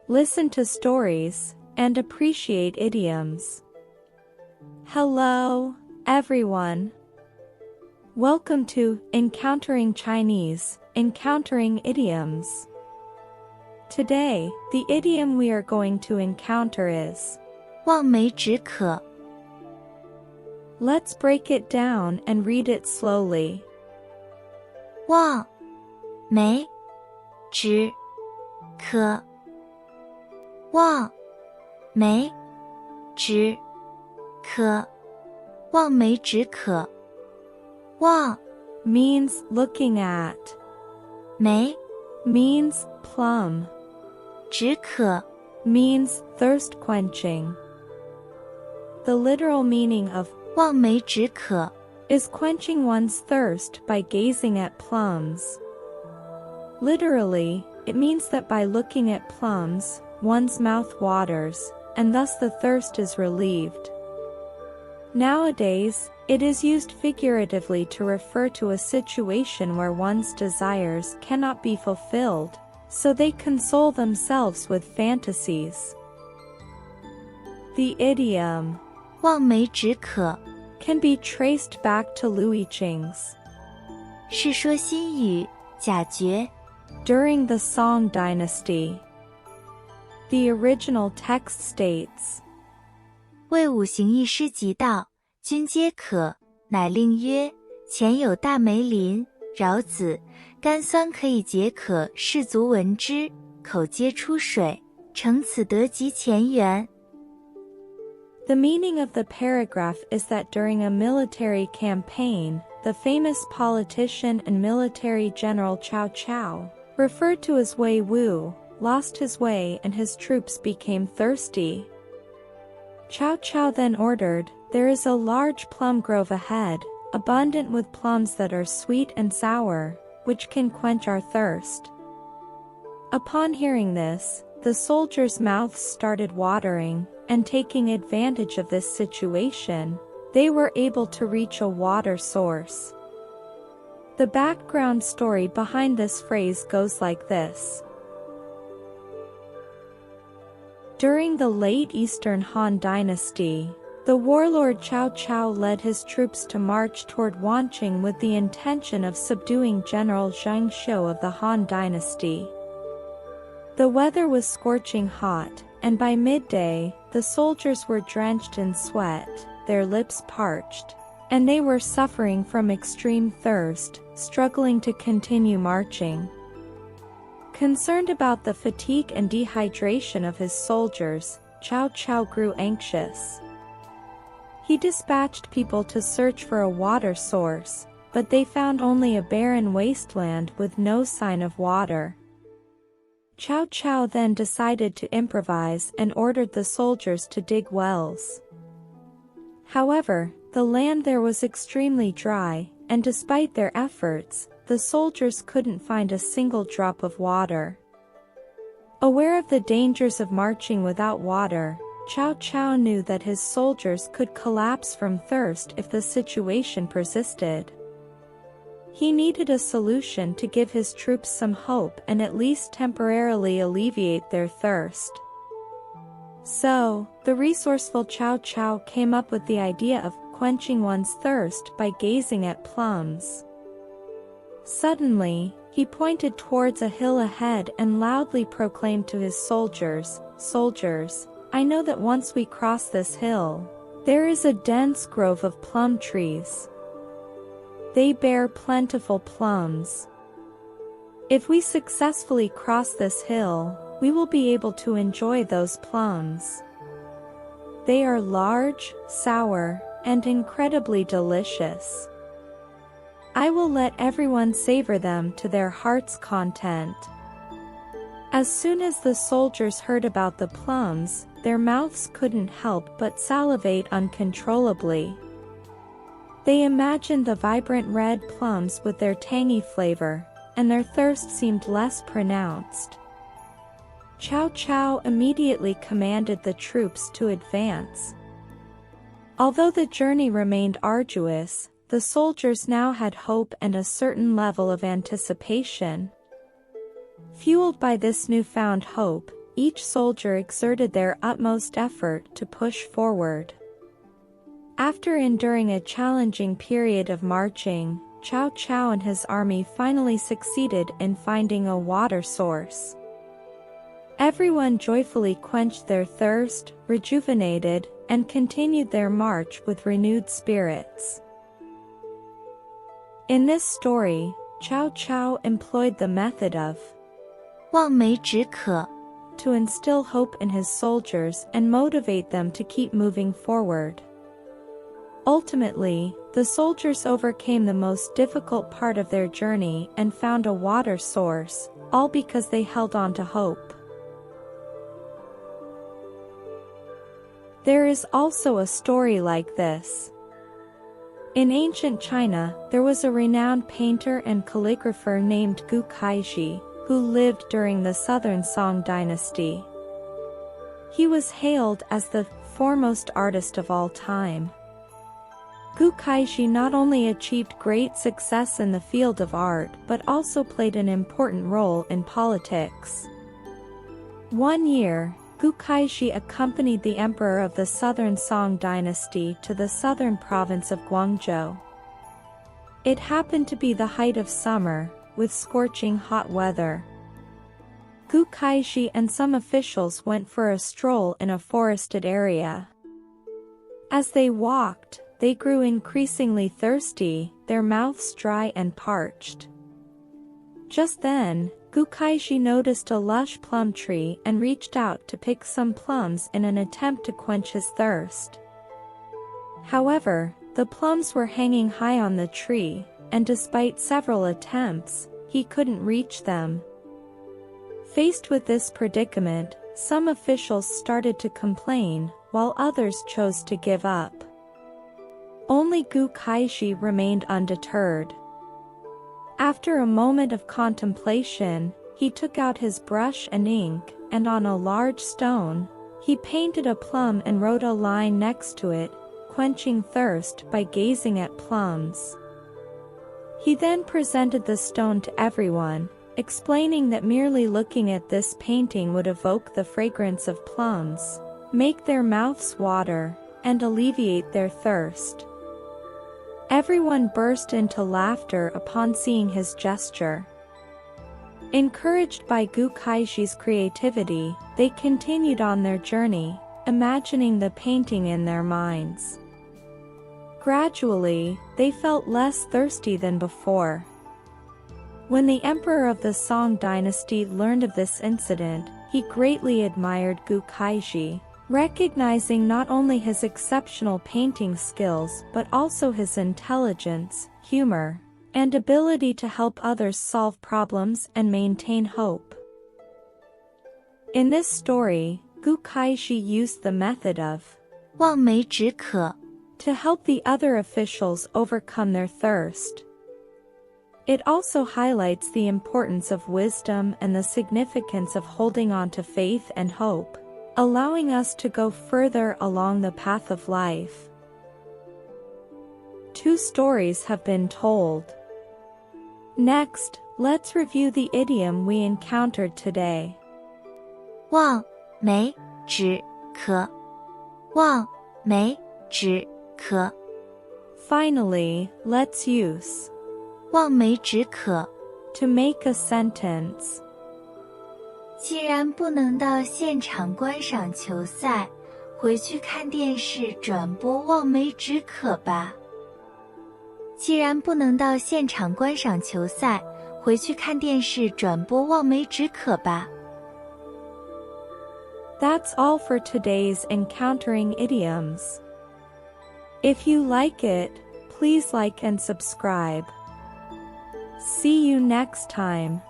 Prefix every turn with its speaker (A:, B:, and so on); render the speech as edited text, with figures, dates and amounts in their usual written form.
A: listen to stories, and appreciate idioms. Hello, everyone. Welcome to Encountering Chinese, Encountering Idioms. Today, the idiom we are going to encounter is
B: 望梅止渴.
A: Let's break it down and read it slowly.
B: 望梅止渴. 望梅止渴. 望梅止渴. 望
A: means looking at.
B: 梅
A: means plum.
B: 止渴
A: means thirst quenching. The literal meaning of
B: 望梅止渴
A: is quenching one's thirst by gazing at plums. Literally, it means that by looking at plums, one's mouth waters, and thus the thirst is relieved. Nowadays, it is used figuratively to refer to a situation where one's desires cannot be fulfilled, so they console themselves with fantasies. The idiom
B: 望梅止渴
A: can be traced back to Louis Qing's
B: 世说新语假绝
A: during the Song dynasty. The original text states,
B: 魏武行一师即到，君皆渴，乃令曰：前有大梅林，饶子，甘酸可以解渴，士卒闻之，口皆出水，乘此得及前缘。
A: The meaning of the paragraph is that during a military campaign, the famous politician and military general Cao Cao, referred to as Wei Wu, lost his way and his troops became thirsty. Cao Cao then ordered, "There is a large plum grove ahead, abundant with plums that are sweet and sour, which can quench our thirst." Upon hearing this, the soldiers' mouths started watering, and taking advantage of this situation, they were able to reach a water source. The background story behind this phrase goes like this. During the late Eastern Han Dynasty, the warlord Cao Cao led his troops to march toward Quenching with the intention of subduing General Zhang Xiu of the Han Dynasty. The weather was scorching hot, and by midday, the soldiers were drenched in sweat, their lips parched, and they were suffering from extreme thirst, struggling to continue marching. Concerned about the fatigue and dehydration of his soldiers, Cao Cao grew anxious. He dispatched people to search for a water source, but they found only a barren wasteland with no sign of water. Cao Cao then decided to improvise and ordered the soldiers to dig wells. However, the land there was extremely dry, and despite their efforts, the soldiers couldn't find a single drop of water. Aware of the dangers of marching without water, Cao Cao knew that his soldiers could collapse from thirst if the situation persisted. He needed a solution to give his troops some hope and at least temporarily alleviate their thirst. So, the resourceful Cao Cao came up with the idea of quenching one's thirst by gazing at plums. Suddenly, he pointed towards a hill ahead and loudly proclaimed to his soldiers, "Soldiers, I know that once we cross this hill, there is a dense grove of plum trees. They bear plentiful plums. If we successfully cross this hill, we will be able to enjoy those plums. They are large, sour, and incredibly delicious. I will let everyone savor them to their heart's content." As soon as the soldiers heard about the plums, their mouths couldn't help but salivate uncontrollably. They imagined the vibrant red plums with their tangy flavor, and their thirst seemed less pronounced. Cao Cao immediately commanded the troops to advance. Although the journey remained arduous, the soldiers now had hope and a certain level of anticipation. Fueled by this newfound hope, each soldier exerted their utmost effort to push forward. After enduring a challenging period of marching, Cao Cao and his army finally succeeded in finding a water source. Everyone joyfully quenched their thirst, rejuvenated, and continued their march with renewed spirits. In this story, Cao Cao employed the method of
B: 望梅止渴
A: to instill hope in his soldiers and motivate them to keep moving forward. Ultimately, the soldiers overcame the most difficult part of their journey and found a water source, all because they held on to hope. There is also a story like this. In ancient China, there was a renowned painter and calligrapher named Gu Kaixi, who lived during the Southern Song dynasty. He was hailed as the foremost artist of all time. Gu Kaixi not only achieved great success in the field of art but also played an important role in politics. One year, Gu Kaixi accompanied the emperor of the Southern Song dynasty to the southern province of Guangzhou. It happened to be the height of summer, with scorching hot weather. Gu Kaixi and some officials went for a stroll in a forested area. As they walked, they grew increasingly thirsty, their mouths dry and parched. Just then, Gu Kaixi noticed a lush plum tree and reached out to pick some plums in an attempt to quench his thirst. However, the plums were hanging high on the tree, and despite several attempts, he couldn't reach them. Faced with this predicament, some officials started to complain, while others chose to give up. Only Gu Kaixi remained undeterred. After a moment of contemplation, he took out his brush and ink, and on a large stone, he painted a plum and wrote a line next to it, quenching thirst by gazing at plums. He then presented the stone to everyone, explaining that merely looking at this painting would evoke the fragrance of plums, make their mouths water, and alleviate their thirst. Everyone burst into laughter upon seeing his gesture. Encouraged by Gu Kaixi's creativity, they continued on their journey, imagining the painting in their minds. Gradually, they felt less thirsty than before. When the emperor of the Song dynasty learned of this incident, he greatly admired Gu Kaixi, recognizing not only his exceptional painting skills but also his intelligence, humor, and ability to help others solve problems and maintain hope. In this story, Gu Kaixi used the method of
B: 望梅止渴
A: to help the other officials overcome their thirst. It also highlights the importance of wisdom and the significance of holding on to faith and hope, allowing us to go further along the path of life. 2 stories have been told. Next, let's review the idiom we encountered today.
B: 望梅止渴望梅止渴
A: Finally, let's use
B: 望梅止渴
A: to make a sentence.
B: 既然不能到现场观赏球赛，回去看电视转播望梅止渴吧。既然不能到现场观赏球赛，回去看电视转播望梅止渴吧。
A: That's all for today's Encountering Idioms. If you like it, please like and subscribe. See you next time.